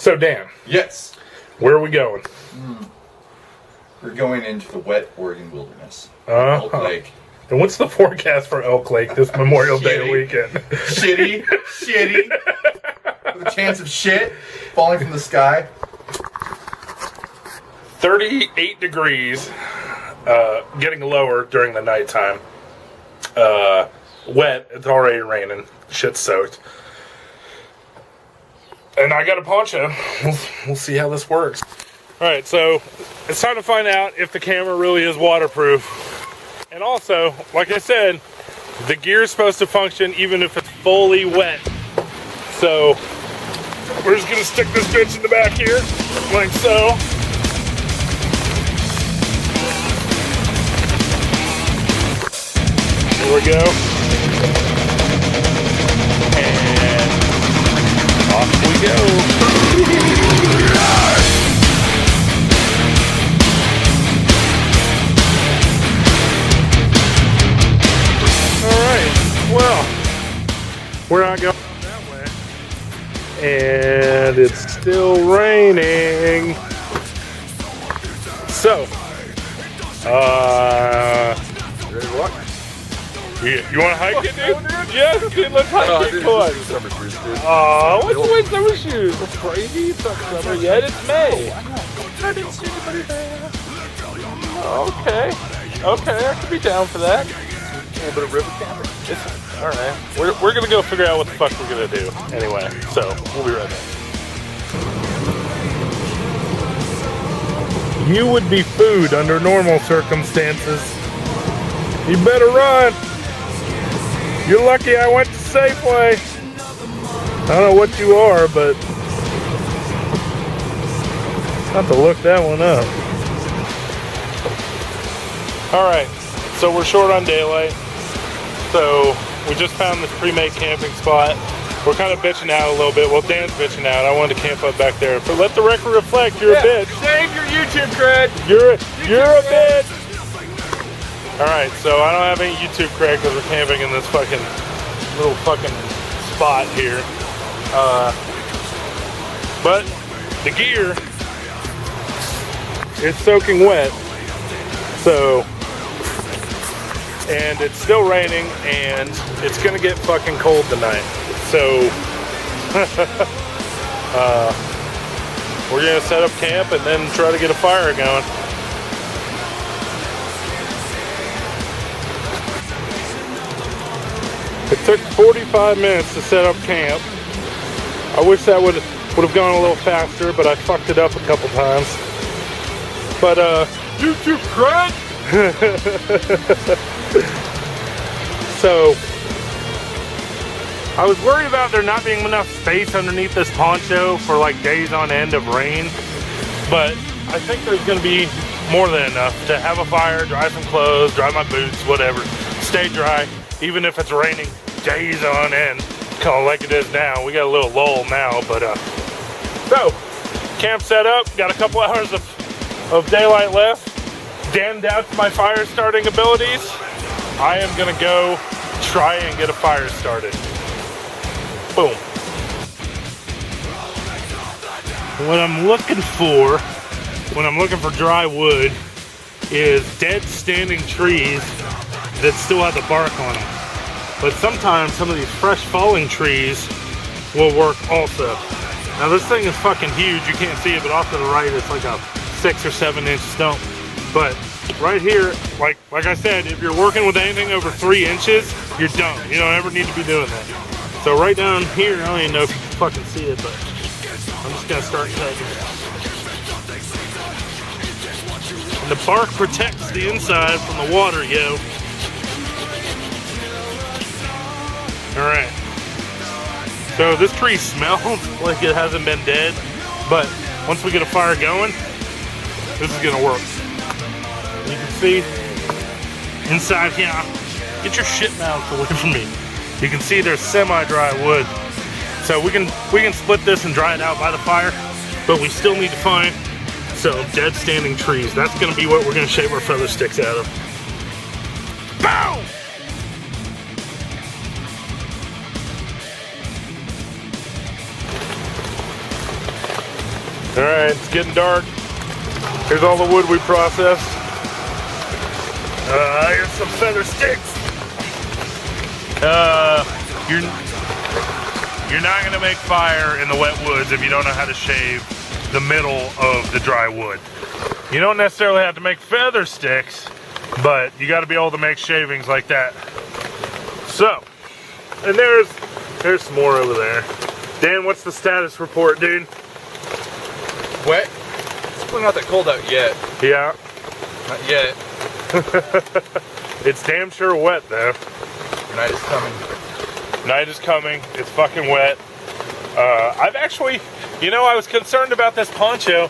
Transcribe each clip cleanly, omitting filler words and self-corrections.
So Dan. Yes. Where are we going? We're going into the wet Oregon wilderness. Elk Lake. And what's the forecast for Elk Lake this Memorial Day weekend? Shitty. With a chance of shit falling from the sky. 38 degrees. Getting lower during the nighttime. Wet. It's already raining. Shit's soaked. And I got a poncho. We'll see how this works. Alright, so it's time to find out if the camera really is waterproof. And also, like I said, the gear is supposed to function even if it's fully wet. So, we're just going to stick this bitch in the back here, like so. Here we go. And off we go. Well, we're not going that way, and it's still raining. So, ready to walk? You want to hike it, dude? Yes, dude, let's hike it. Come on. Summer shoes, dude. What's the way summer shoes? That's crazy. It's not summer yet. It's May. I didn't see anybody there. Okay, I could be down for that. A little bit of river camping. Alright, we're gonna go figure out what the fuck we're gonna do anyway, so we'll be right back. You would be food under normal circumstances. You better run. You're lucky I went to Safeway. I don't know what you are, but I'll have to look that one up. Alright, so we're short on daylight. So we just found this pre-made camping spot. We're kind of bitching out a little bit. Well, Dan's bitching out. I wanted to camp up back there. But let the record reflect, you're a bitch. Save your YouTube cred. You're a bitch. All right, so I don't have any YouTube cred because we're camping in this fucking little fucking spot here. But the gear is soaking wet. So. And it's still raining, and it's gonna get fucking cold tonight. So, we're gonna set up camp and then try to get a fire going. It took 45 minutes to set up camp. I wish that would have gone a little faster, but I fucked it up a couple times. But, YouTube cred. So, I was worried about there not being enough space underneath this poncho for like days on end of rain, but I think there's going to be more than enough to have a fire, dry some clothes, dry my boots, whatever, stay dry, even if it's raining days on end, kind of like it is now. We got a little lull now, but so, camp set up, got a couple hours of daylight left. Dan doubts my fire starting abilities. I am gonna go try and get a fire started. Boom. What I'm looking for when I'm looking for dry wood is dead standing trees that still have the bark on them. But sometimes some of these fresh falling trees will work also. Now this thing is fucking huge. You can't see it, but off to the right it's like a 6 or 7 inch stump. But right here, like I said, if you're working with anything over 3 inches, you're done. You don't ever need to be doing that. So right down here, I don't even know if you can fucking see it, but I'm just gonna start cutting. And the bark protects the inside from the water, yo. Alright. So this tree smells like it hasn't been dead, but once we get a fire going, this is gonna work. You can see inside here, get your shit mouth away from me. You can see there's semi-dry wood. So we can split this and dry it out by the fire, but we still need to find some dead standing trees. That's gonna be what we're gonna shape our feather sticks out of. Bow! Alright, it's getting dark. Here's all the wood we processed. Here's some feather sticks. You're not gonna make fire in the wet woods if you don't know how to shave the middle of the dry wood. You don't necessarily have to make feather sticks, but you gotta be able to make shavings like that. So, and there's some more over there. Dan, what's the status report, dude? Wet. It's still not that cold out yet. Yeah. Not yet. It's damn sure wet though. Night is coming. Night is coming. It's fucking wet. I've actually, you know, I was concerned about this poncho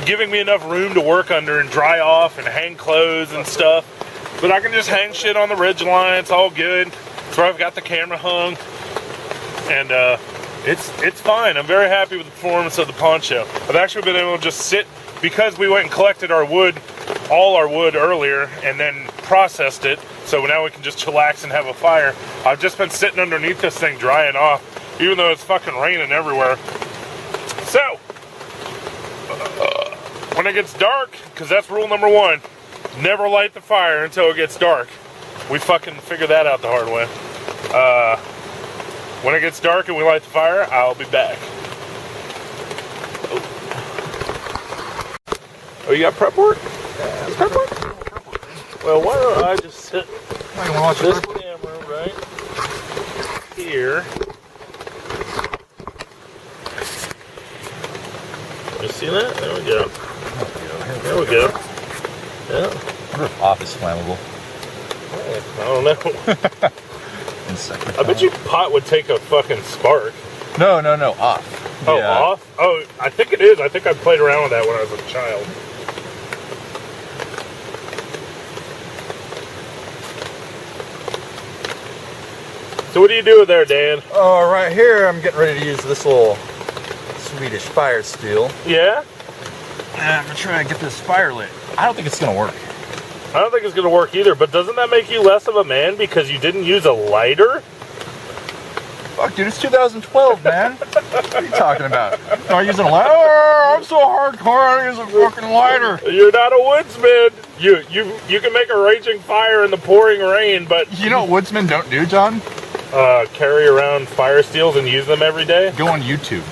giving me enough room to work under and dry off and hang clothes and stuff. But I can just hang shit on the ridge line. It's all good. That's where I've got the camera hung. And it's fine. I'm very happy with the performance of the poncho. I've actually been able to just sit, because we went and collected our wood, all our wood earlier, and then processed it. So now we can just chillax and have a fire. I've just been sitting underneath this thing drying off, even though it's fucking raining everywhere. So, when it gets dark, because that's rule number 1, never light the fire until it gets dark. We fucking figured that out the hard way. When it gets dark and we light the fire, I'll be back. Oh, you got prep work? Yeah, prep work? Well, why don't I just sit this camera right here. You see that? There we go. There we go. Yeah. I wonder if off is flammable. I don't know. I bet you pot would take a fucking spark. No, off. Oh, Yeah. off? Oh, I think it is. I think I played around with that when I was a child. So what do you do there, Dan? Oh, right here I'm getting ready to use this little Swedish fire steel. Yeah? I'm gonna try to get this fire lit. I don't think it's gonna work. I don't think it's going to work either, but doesn't that make you less of a man because you didn't use a lighter? Fuck, dude, it's 2012, man. What are you talking about? Am I using a lighter? Oh, I'm so hardcore, I use a fucking lighter. You're not a woodsman. You can make a raging fire in the pouring rain, but... You know what woodsmen don't do, John? Carry around fire steels and use them every day? Go on YouTube.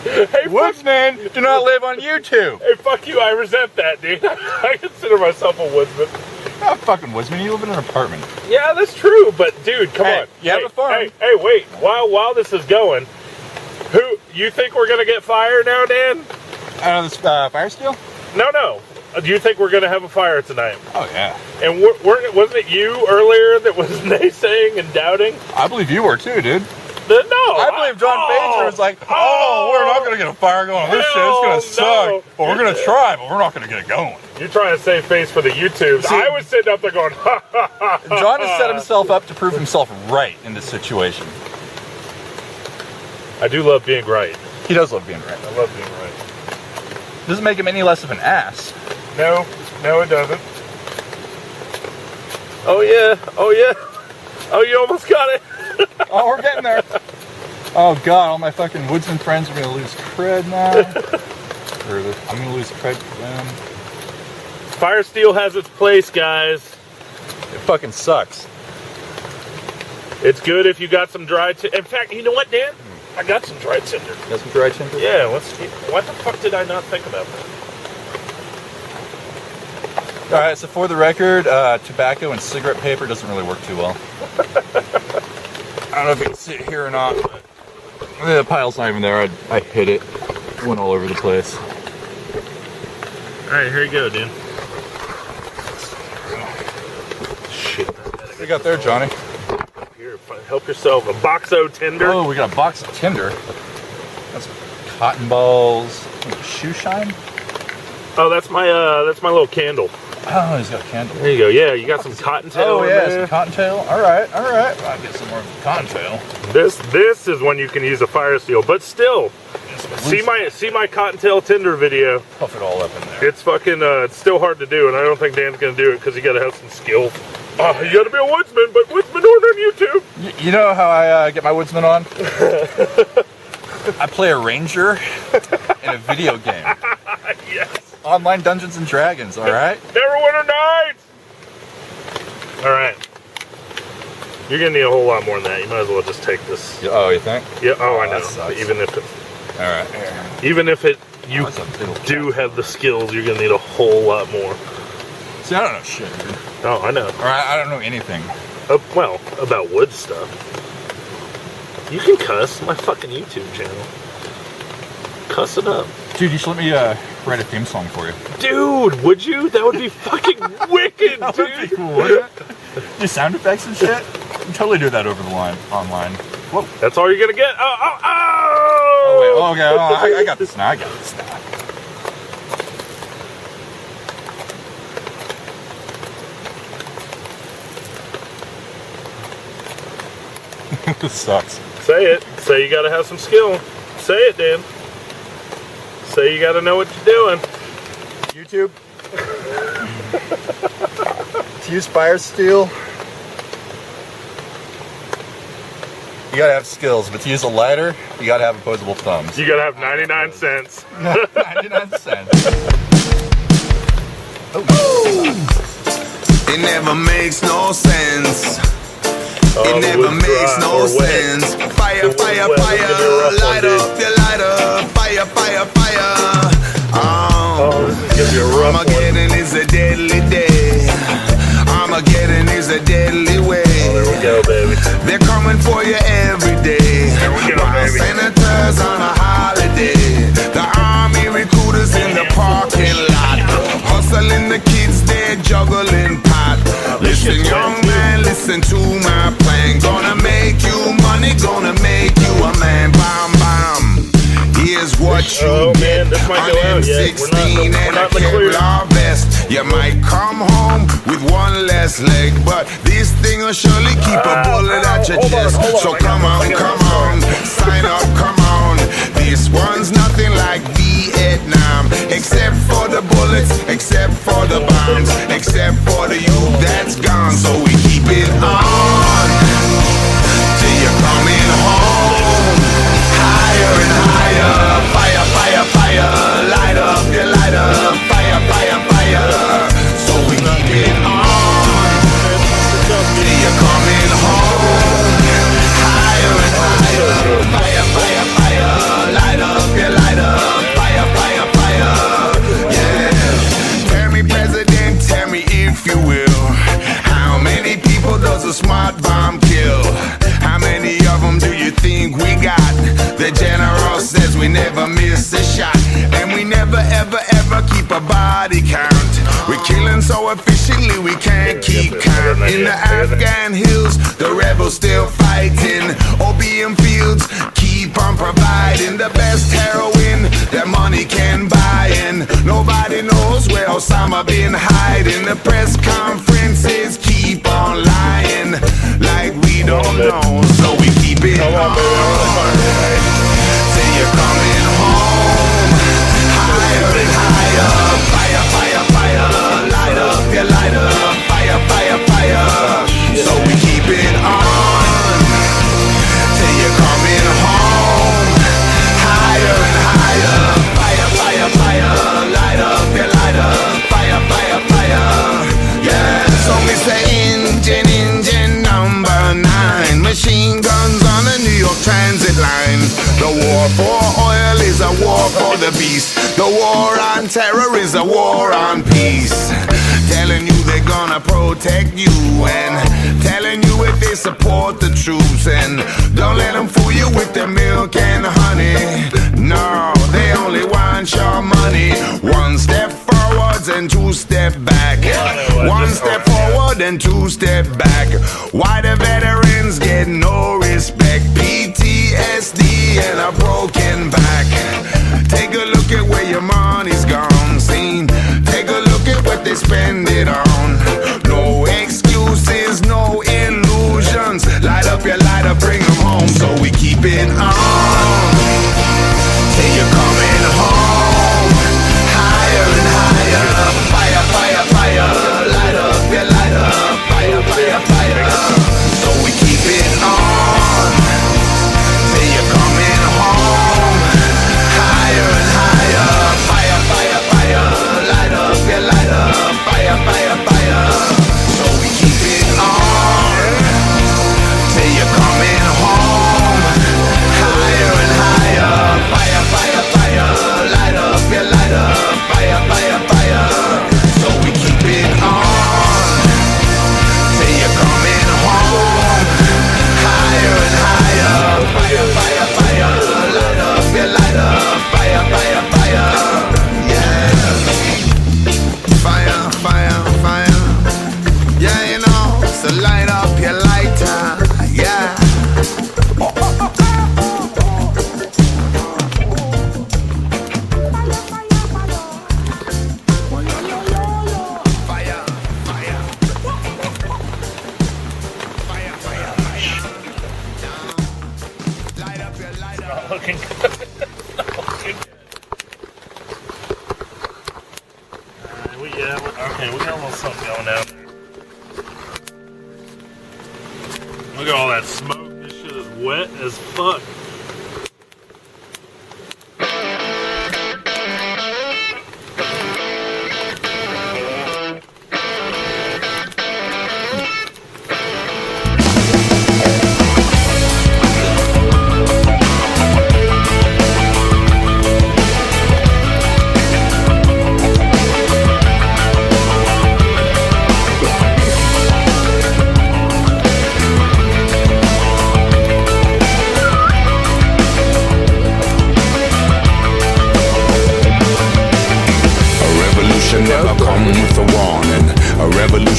Hey, Woodsmen do not live on YouTube. Hey, fuck you, I resent that, dude. I consider myself a woodsman. You're not a fucking woodsman, you live in an apartment. Yeah, that's true, but dude, come on. You have a farm. Hey, wait, while this is going, you think we're gonna get fire now, Dan? Out of this fire steel? No. Do you think we're gonna have a fire tonight? Oh, yeah. And wasn't it you earlier that was naysaying and doubting? I believe you were too, dude. No. I believe John Baker was like, we're not going to get a fire going on this shit. It's going to suck. But we're going to try, but we're not going to get it going. You're trying to save face for the YouTubes. See, I was sitting up there going, ha, ha, ha. John has set himself up to prove himself right in this situation. I do love being right. He does love being right. I love being right. Doesn't make him any less of an ass. No, it doesn't. Oh, yeah. Oh, you almost got it. Oh, we're getting there. Oh, God, all my fucking woodsman friends are going to lose cred now. I'm going to lose cred for them. Fire steel has its place, guys. It fucking sucks. It's good if you got some dry tinder. In fact, you know what, Dan? I got some dry tinder. Got some dry tinder? Yeah, what the fuck did I not think about that? All right, so for the record, tobacco and cigarette paper doesn't really work too well. I don't know if you can see it here or not, but the pile's not even there. I hit it. It went all over the place. All right, here you go, dude. Shit. What you got there, Johnny? Here, help yourself. A boxo tinder. Oh, we got a box of tinder. That's cotton balls. Shoe shine? Oh, that's my little candle. Oh, he's got a candle. There you go. Yeah, you got some cottontail. Oh in yeah, there. some cottontail. All right. I'll get some more cottontail. This is when you can use a fire steel, but still, see my cottontail tinder video. Puff it all up in there. It's fucking it's still hard to do, and I don't think Dan's gonna do it because you gotta have some skill. You gotta be a woodsman, but woodsmen aren't on YouTube. You know how I get my woodsman on? I play a ranger in a video game. Yes. Online Dungeons and Dragons, alright? Neverwinter Nights! Alright. You're gonna need a whole lot more than that. You might as well just take this. Oh, you think? Yeah, oh, I know. That sucks. Even if it, Alright. you do have the skills, you're gonna need a whole lot more. See, I don't know shit, dude. Oh, I know. Alright, I don't know anything. Well, about wood stuff. You can cuss. My fucking YouTube channel. Cuss it up. Dude, you should let me write a theme song for you. Dude, would you? That would be fucking wicked, That would be dude. cool, wouldn't it? Do sound effects and shit? You can totally do that over the line, online. Whoa. That's all you're gonna get? Oh! Oh, wait, oh, okay, oh, I got this now, This sucks. Say it. Say you gotta have some skill. Say it, Dan. Say you gotta know what you're doing. YouTube. To use fire steel, you gotta have skills, but to use a lighter, you gotta have opposable thumbs. You gotta have 99 cents. 99 cents. Oh, it never makes no sense. It the never wood's makes dry no or wet. sense. Fire, The wood's fire, wet. fire. It's gonna be a rough one, Light dude. up, you light up. Fire, fire, fire. Oh, this is gonna be a rough one. Armageddon is a deadly day. Armageddon is a deadly way. There we go, baby. They're coming for you every day. There we go, While baby. senators on a holiday. The army recruiters in the parking lot. Hustling the kids, they're juggling pot. Listen, young man, listen to my plan. Gonna make you money, gonna make you a man. Bam, bam. Here's what you Oh, get. man, this might go out yet. We're not- M16 we're and a not in the clear. Kevlar vest. You might come home with one less leg, but this thing will surely keep a bullet at your hold on, chest. hold on. So I got come this, I on, got come this. on, sign up, come on. This one's nothing like Vietnam, except for the bullets, except for the bombs, except for the youth that's gone. So we keep it on till you're coming home. Higher and higher, fire, fire, fire. Light up, you light up, fire, fire, fire. So we keep it on till you're coming home. Higher and higher, fire, fire, fire. Light up, you light up, fire, fire, fire. Yeah. Tell me, President, tell me if you will, how many people does a smart bomb kill? How many of them do you think we got? The general says we never miss a shot, and we never ever ever keep a body count. We're killing so efficiently we can't keep count. In the Afghan hills, the rebels still fighting. Opium fields keep on providing the best heroin that money can buy, and nobody knows where Osama been hiding. The press conferences keep on lying like we don't know, so we keep it on till you're coming home. Higher and higher, fire, fire, fire. Light up, you light up, fire, fire, fire. So we keep it on till you're coming home. Higher and higher, fire, fire, fire. Light up, you light up, fire, fire, fire. Yeah. So me say engine number 9. Machine guns on the New York Transit line. The war for oil is a war for the beast. The war on terror is a war on peace. Telling you they're gonna protect you, and telling you if they support the troops. And don't let them fool you with their milk and honey. No, they only want your money. One step forwards and 2 step back. One step forward and 2 step back. Why the veterans get no respect? PTSD and a broken back. Take a look at where your money's gone. Seen. Take a look at what they spend it on. No excuses, no illusions. Light up your lighter, bring them home. So we keep it on till you're coming home. Higher and higher, fire, fire, fire. Light up your lighter, fire, fire, fire. So we keep it on till you're coming home. Okay, we got a little something going down there. Look at all that smoke. This shit is wet as fuck.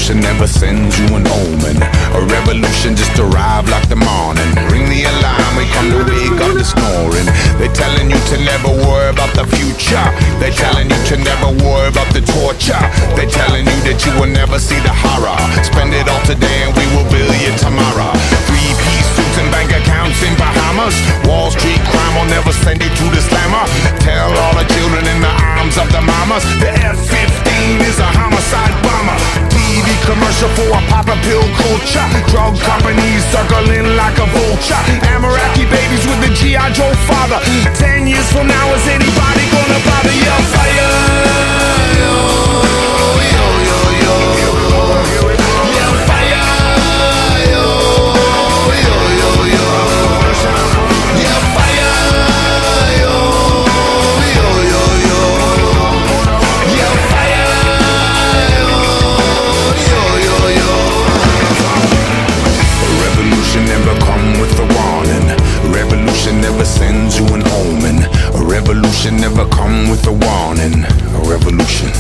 Never sends you an omen. A revolution just arrived like the morning. Ring the alarm, we come to wake up the snoring. They telling you to never worry about the future. They telling you to never worry about the torture. They telling you that you will never see the horror. Spend it all today and we will bill you tomorrow. 3-piece suits and bank accounts in Bahamas. Wall Street crime will never send you to the slammer. Tell all the children in the arms of the mamas the F-15 is a homicide bomber. TV commercial for a pop pill culture. Drug companies circling like a vulture. Amaraki babies with the G.I. Joe father. 10 years from now, is anybody gonna bother your fire? Yo, yo, yo, yo. Your fire. Yo, yo, yo, yo. Your fire. Yo, yo, yo, yo. Your fire. Revolution never come with a warning. Revolution never sends you an omen. A revolution never come with a warning. A revolution.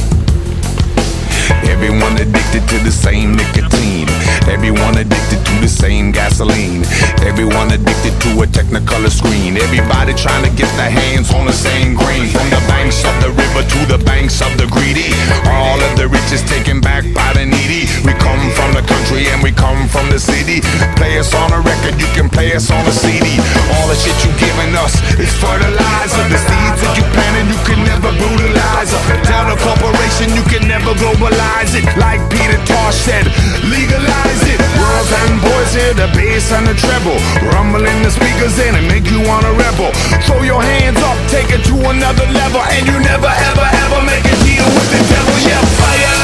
Everyone addicted to the same nicotine. Everyone addicted to the same gasoline. Everyone addicted to a Technicolor screen. Everybody trying to get their hands on the same green. From the banks of the river to the banks of the greedy. All of the rich is taken back by the needy. We come from the country and we come from the city. Play us on a record, you can play us on a CD. All the shit you giving us is fertilizer. The seeds that you planted, you can never brutalize. Tell the corporation you can never globalize it. Like Peter Tosh said, legalize it. Girls and boys hear the bass and the treble, rumbling the speakers in and make you wanna rebel. Throw your hands up, take it to another level, and you never ever ever make a deal with the devil. Yeah, fire.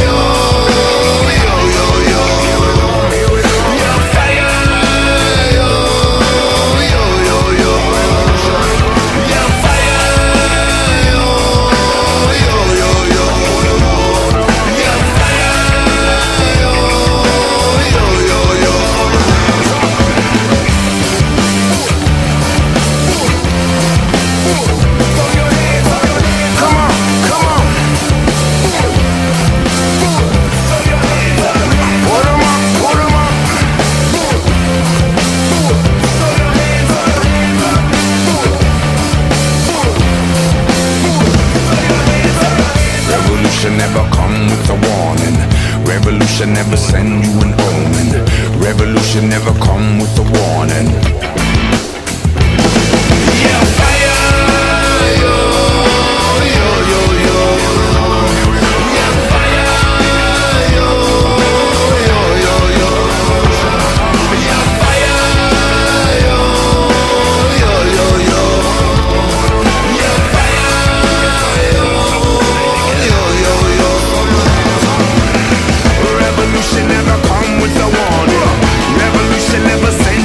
Yo, yo, yo, yo. Yeah, fire. Yo, yo, yo, yo. Yeah, fire. Yo, yo, yo, yo. Yeah, fire. Yo, yo, yo, yo. Come on, come on. Put 'em up, put 'em up. Revolution never come with a warning. Revolution never send you an omen. Revolution never come with a warning. Yeah, fire. Yo, yo, yo, yo. Yeah, fire. Yo, yo, yo, yo. Yeah, fire. Yo, yo, yo, yo. Yeah, fire. Yo, yo, yo, yo. Revolution never come with a warning. Revolution never send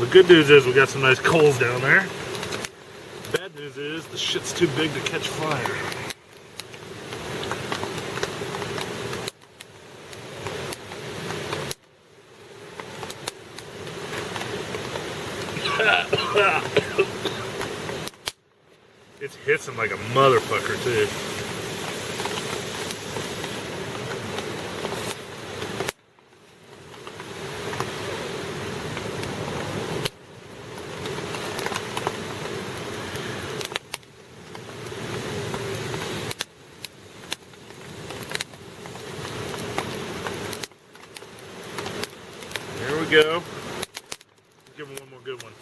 the good news is we got some nice coals down there. Bad news is the shit's too big to catch fire. It's hissing like a motherfucker too. There we go. Give him one more good one.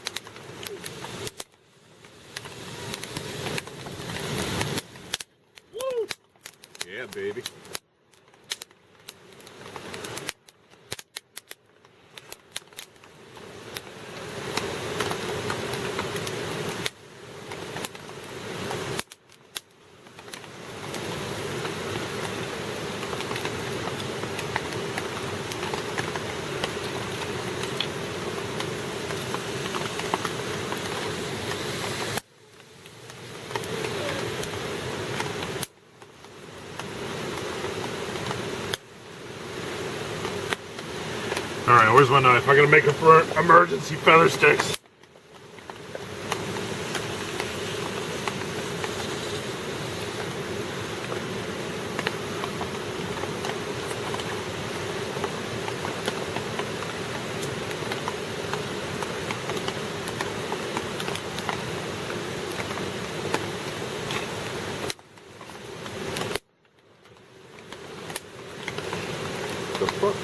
Woo! Yeah, baby. Alright, where's my knife? I gotta make it for emergency feather sticks. The fuck?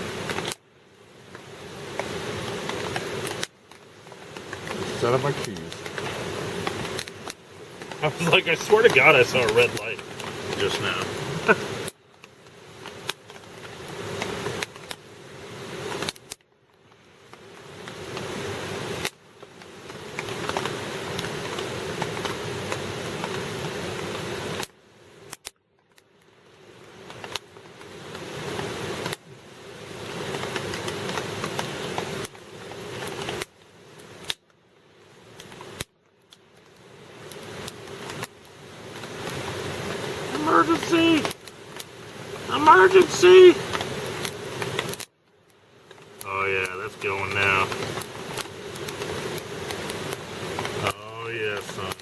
Set up my keys. I was like, I swear to God I saw a red light just now. Emergency! Emergency! Oh yeah, that's going now. Oh yeah, son.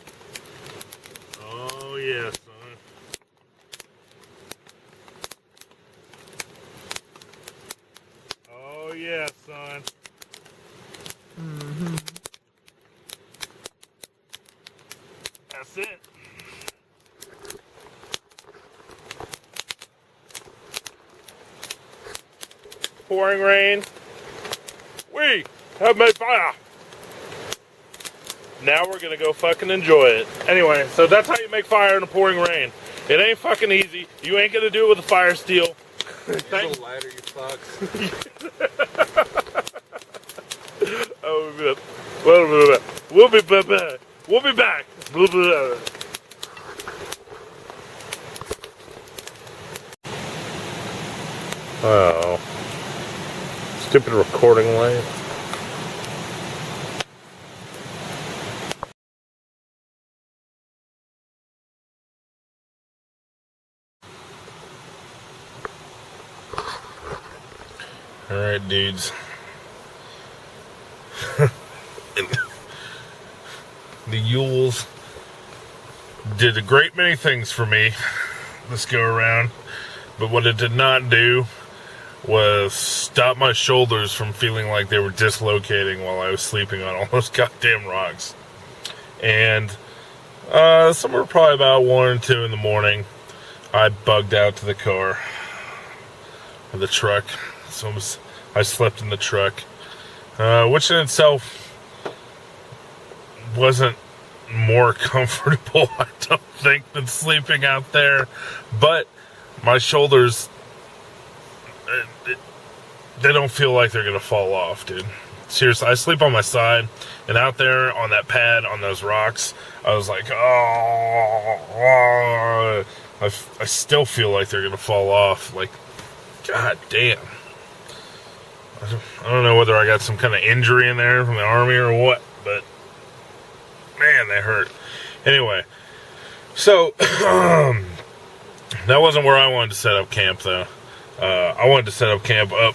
Oh yeah, son. Oh yeah, son. That's it. Pouring rain. We have made fire. Now we're gonna go fucking enjoy it. Anyway, so that's how you make fire in a pouring rain. It ain't fucking easy. You ain't gonna do it with a fire steel. Here's a lighter, you fucks. Oh, we'll be back. We'll be back. Oh. Stupid recording light. Alright, dudes. The EWLS did a great many things for me this go around, but what it did not do was stop my shoulders from feeling like they were dislocating while I was sleeping on all those goddamn rocks. And somewhere probably about 1 or 2 in the morning, I bugged out to the car, or the truck. So I slept in the truck, which in itself wasn't more comfortable, I don't think, than sleeping out there. But my shoulders, they don't feel like they're gonna fall off, dude. Seriously, I sleep on my side, and out there on that pad, on those rocks, I was like, oh, I still feel like they're gonna fall off. Like, god damn. I don't know whether I got some kind of injury in there from the Army or what, but man, they hurt. Anyway, so that wasn't where I wanted to set up camp, though. I wanted to set up camp up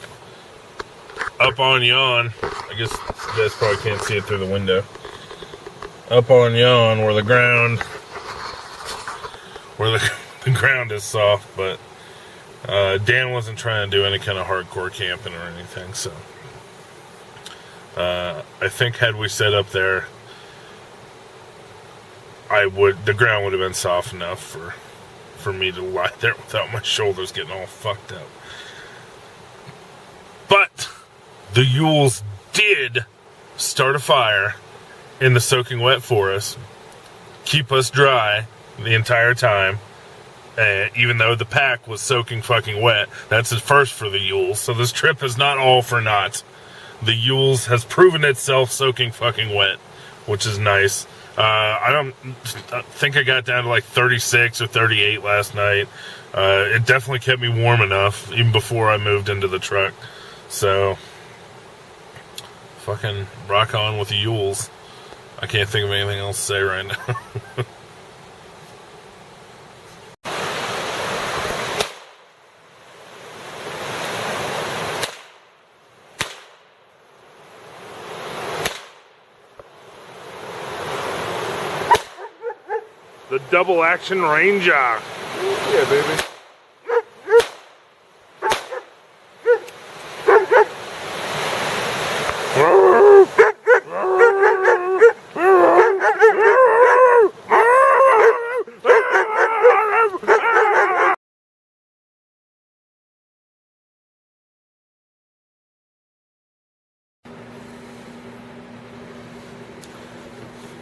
on yon. I guess you guys probably can't see it through the window. Up on yon, where the ground is soft, but Dan wasn't trying to do any kind of hardcore camping or anything, so I think had we set up there, the ground would have been soft enough for me to lie there without my shoulders getting all fucked up. But the EWLS did start a fire in the soaking wet forest, keep us dry the entire time, even though the pack was soaking fucking wet. That's a first for the EWLS, so this trip is not all for naught. The EWLS has proven itself soaking fucking wet, which is nice. I think I got down to like 36 or 38 last night. It definitely kept me warm enough, even before I moved into the truck. So, fucking rock on with the EWLS. I can't think of anything else to say right now. The double action Ranger. Yeah, baby.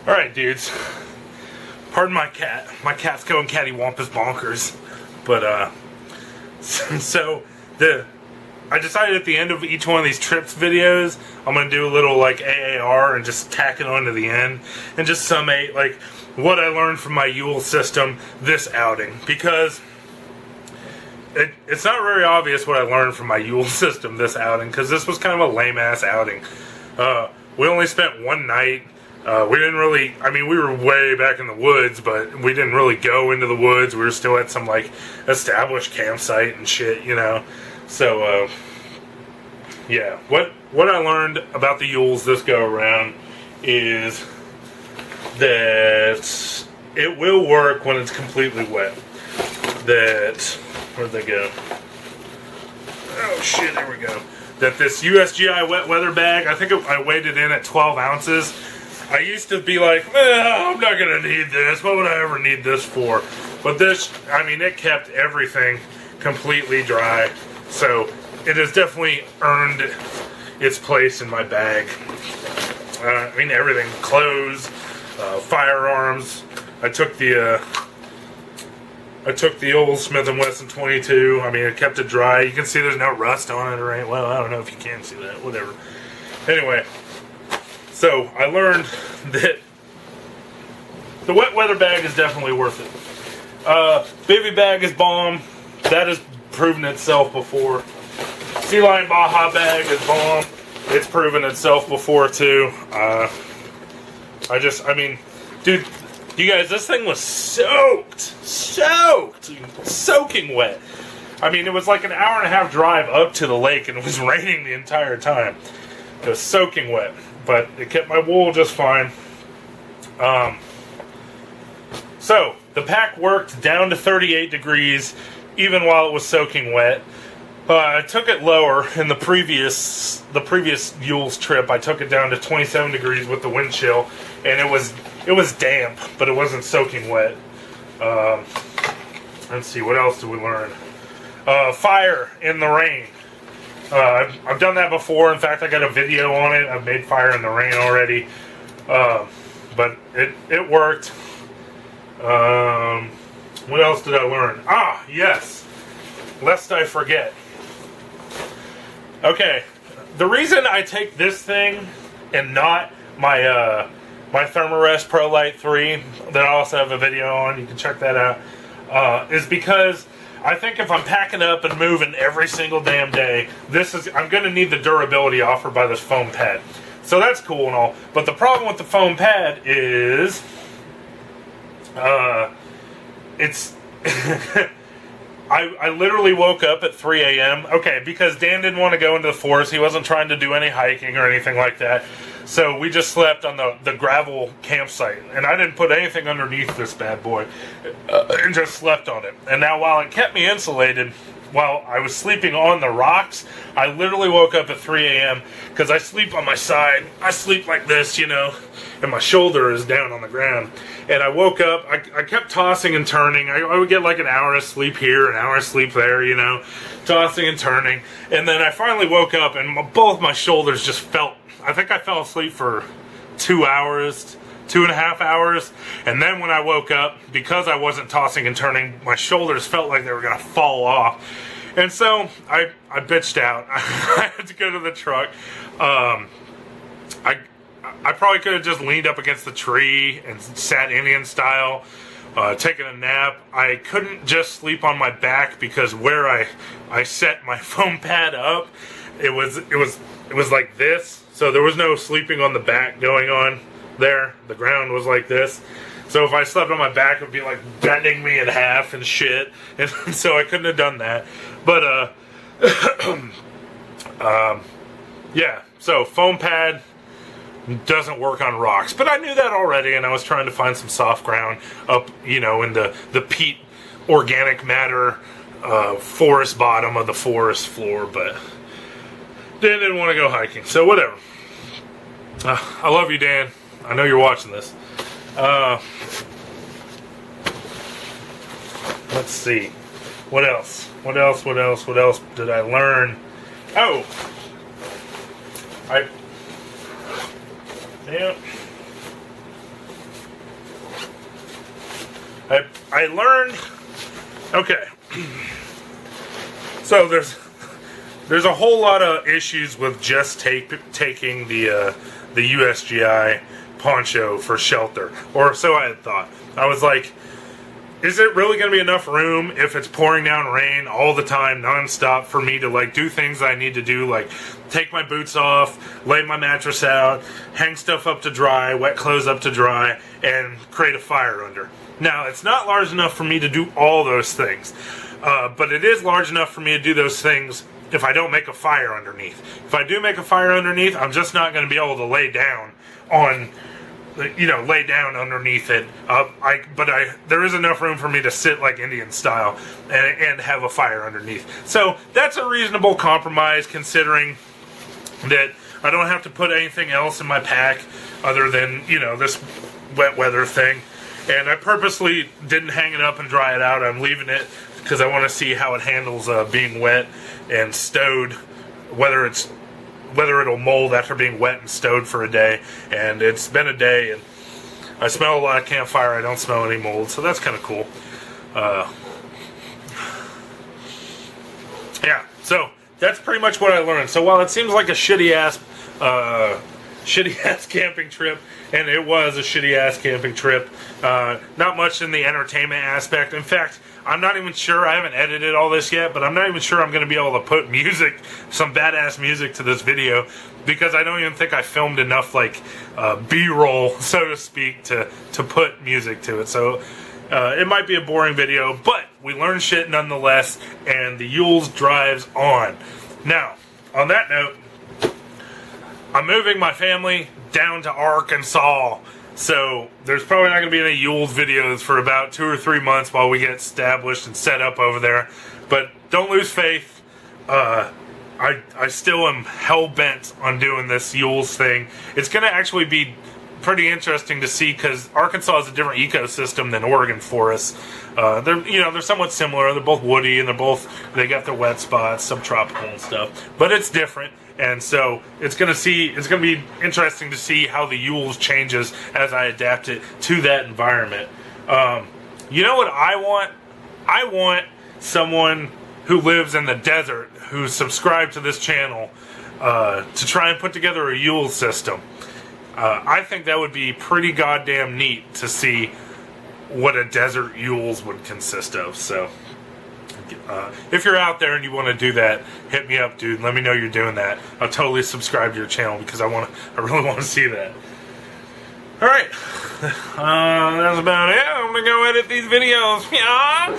All right, dudes. Pardon my cat. My cat's going cattywampus bonkers. But, so, I decided at the end of each one of these trips videos, I'm going to do a little, like, AAR and just tack it on to the end. And just summate, like, what I learned from my EWLS system this outing. Because it's not very obvious what I learned from my EWLS system this outing. Because this was kind of a lame-ass outing. We only spent one night. We didn't really, I mean, we were way back in the woods, but we didn't really go into the woods. We were still at some, like, established campsite and shit, you know. So, yeah. What I learned about the EWLS this go-around is that it will work when it's completely wet. Where'd they go? Oh, shit, there we go. That this USGI wet weather bag, I think I weighed it in at 12 ounces. I used to be like, I'm not going to need this. What would I ever need this for? But this, I mean, it kept everything completely dry. So it has definitely earned its place in my bag. I mean, everything. Clothes, firearms. I took the old Smith & Wesson 22. I mean, it kept it dry. You can see there's no rust on it or anything. Well, I don't know if you can see that. Whatever. Anyway. So, I learned that the wet weather bag is definitely worth it. Bivy bag is bomb. That has proven itself before. Sea Lion Baja bag is bomb. It's proven itself before, too. I mean, dude, you guys, this thing was soaking wet. I mean, it was like an hour and a half drive up to the lake, and it was raining the entire time. It was soaking wet. But it kept my wool just fine. So, the pack worked down to 38 degrees, even while it was soaking wet. I took it lower in the previous EWLS trip. I took it down to 27 degrees with the wind chill, and it was damp, but it wasn't soaking wet. Let's see, what else did we learn? Fire in the rain. I've done that before. In fact, I got a video on it. I've made fire in the rain already. But it worked. What else did I learn? Ah, yes. Lest I forget. Okay. The reason I take this thing and not my my Thermarest Pro Light 3 that I also have a video on, you can check that out, is because I think if I'm packing up and moving every single damn day, I'm going to need the durability offered by this foam pad. So that's cool and all. But the problem with the foam pad is, it's, I literally woke up at 3 a.m. Okay, because Dan didn't want to go into the forest. He wasn't trying to do any hiking or anything like that. So we just slept on the gravel campsite. And I didn't put anything underneath this bad boy. And just slept on it. And now while it kept me insulated, while I was sleeping on the rocks, I literally woke up at 3 a.m. because I sleep on my side. I sleep like this, you know, and my shoulder is down on the ground. And I woke up, I kept tossing and turning. I would get like an hour of sleep here, an hour of sleep there, you know, tossing and turning. And then I finally woke up and both my shoulders just felt, I think I fell asleep for 2 hours, 2.5 hours. And then when I woke up, because I wasn't tossing and turning, my shoulders felt like they were going to fall off. And so I bitched out. I had to go to the truck. I probably could have just leaned up against the tree and sat Indian style, taken a nap. I couldn't just sleep on my back because where I set my foam pad up, it was like this. So there was no sleeping on the back going on there. The ground was like this. So if I slept on my back, it would be like bending me in half and shit. And so I couldn't have done that. But, yeah. So foam pad doesn't work on rocks. But I knew that already, and I was trying to find some soft ground up, you know, in the peat organic matter forest bottom of the forest floor. But Dan didn't want to go hiking. So whatever. I love you, Dan. I know you're watching this. Let's see. What else? What else did I learn? Oh! I learned. Okay. So there's a whole lot of issues with just taking the USGI poncho for shelter, or so I had thought. I was like, is it really going to be enough room if it's pouring down rain all the time, nonstop, for me to like do things I need to do, like take my boots off, lay my mattress out, hang stuff up to dry, wet clothes up to dry, and create a fire under? Now, it's not large enough for me to do all those things, but it is large enough for me to do those things if I don't make a fire underneath. If I do make a fire underneath, I'm just not going to be able to lay down on, you know, lay down underneath it. There is enough room for me to sit like Indian style and have a fire underneath. So that's a reasonable compromise, considering that I don't have to put anything else in my pack other than, you know, this wet weather thing. And I purposely didn't hang it up and dry it out. I'm leaving it because I want to see how it handles being wet and stowed, whether it'll mold after being wet and stowed for a day. And it's been a day, and I smell a lot of campfire. I don't smell any mold, so that's kind of cool. Yeah, so that's pretty much what I learned. So while it seems like a shitty ass camping trip, and it was a shitty ass camping trip, not much in the entertainment aspect. In fact, I'm not even sure, I haven't edited all this yet, but I'm not even sure I'm going to be able to put music, some badass music to this video, because I don't even think I filmed enough, like, B-roll, so to speak, to put music to it. So it might be a boring video, but we learned shit nonetheless, and the EWLS drives on. Now, on that note, I'm moving my family down to Arkansas. So there's probably not going to be any EWLS videos for about 2 or 3 months while we get established and set up over there. But don't lose faith. I still am hell-bent on doing this EWLS thing. It's going to actually be pretty interesting to see, because Arkansas is a different ecosystem than Oregon forests. They're somewhat similar. They're both woody, and they got their wet spots, subtropical and stuff. But it's different. And so it's going to be interesting to see how the EWLS changes as I adapt it to that environment. You know what I want? I want someone who lives in the desert, who's subscribed to this channel, to try and put together a EWLS system. I think that would be pretty goddamn neat to see what a desert EWLS would consist of. So if you're out there and you want to do that, hit me up, dude. Let me know you're doing that. I'll totally subscribe to your channel because I really want to see that. All right, that's about it. I'm gonna go edit these videos. Yeah.